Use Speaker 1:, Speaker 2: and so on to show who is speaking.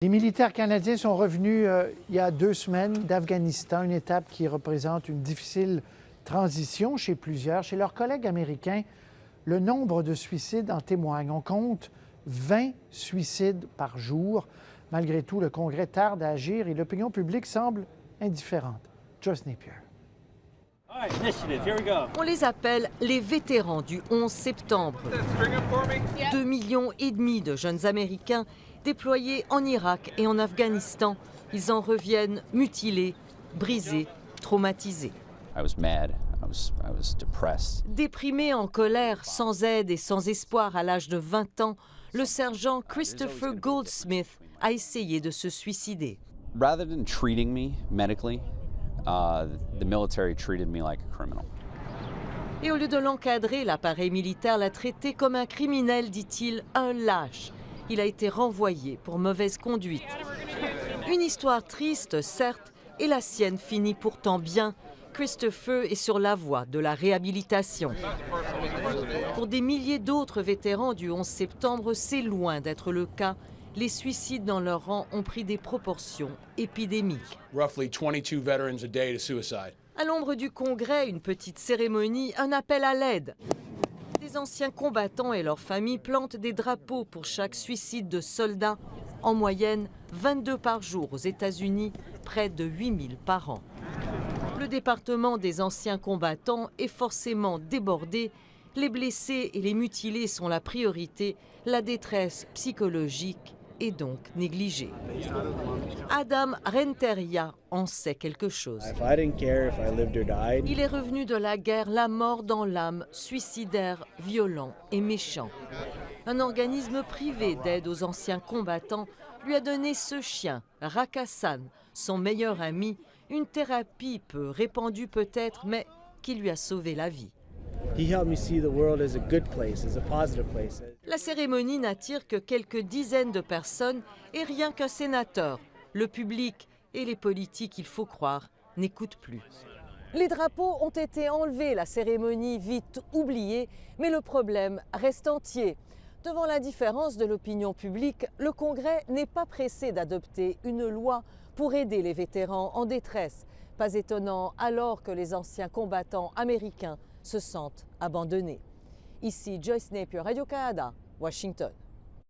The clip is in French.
Speaker 1: Les militaires canadiens sont revenus il y a 2 semaines d'Afghanistan, une étape qui représente une difficile transition chez plusieurs. Chez leurs collègues américains, le nombre de suicides en témoigne. On compte 20 suicides par jour. Malgré tout, le Congrès tarde à agir et l'opinion publique semble indifférente. Joyce Napier.
Speaker 2: On les appelle les vétérans du 11 septembre. 2,5 millions de jeunes Américains déployés en Irak et en Afghanistan. Ils en reviennent mutilés, brisés, traumatisés. Déprimé, en colère, sans aide et sans espoir à l'âge de 20 ans, le sergent Christopher Goldsmith a essayé de se suicider.
Speaker 3: Rather than treating me medically, the military treated me like a criminal.
Speaker 2: Et au lieu de l'encadrer, l'appareil militaire l'a traité comme un criminel, dit-il, un lâche. Il a été renvoyé pour mauvaise conduite. Une histoire triste, certes, et la sienne finit pourtant bien. Christopher est sur la voie de la réhabilitation. Pour des milliers d'autres vétérans du 11 septembre, c'est loin d'être le cas. Les suicides dans leur rang ont pris des proportions épidémiques.
Speaker 4: Roughly 22 veterans a day to suicide.
Speaker 2: À l'ombre du Congrès, une petite cérémonie, un appel à l'aide. Des anciens combattants et leurs familles plantent des drapeaux pour chaque suicide de soldats. En moyenne, 22 par jour aux États-Unis, près de 8000 par an. Le département des anciens combattants est forcément débordé. Les blessés et les mutilés sont la priorité. La détresse psychologique est donc négligée. Adam Renteria en sait quelque chose. Il est revenu de la guerre, la mort dans l'âme, suicidaire, violent et méchant. Un organisme privé d'aide aux anciens combattants lui a donné ce chien, Rakassan, son meilleur ami, une thérapie peu répandue peut-être, mais qui lui a sauvé la vie. La cérémonie n'attire que quelques dizaines de personnes et rien qu'un sénateur. Le public et les politiques, il faut croire, n'écoutent plus. Les drapeaux ont été enlevés, la cérémonie vite oubliée, mais le problème reste entier. Devant l'indifférence de l'opinion publique, le Congrès n'est pas pressé d'adopter une loi pour aider les vétérans en détresse. Pas étonnant alors que les anciens combattants américains se sentent abandonnés. Ici Joyce Napier, Radio-Canada, Washington.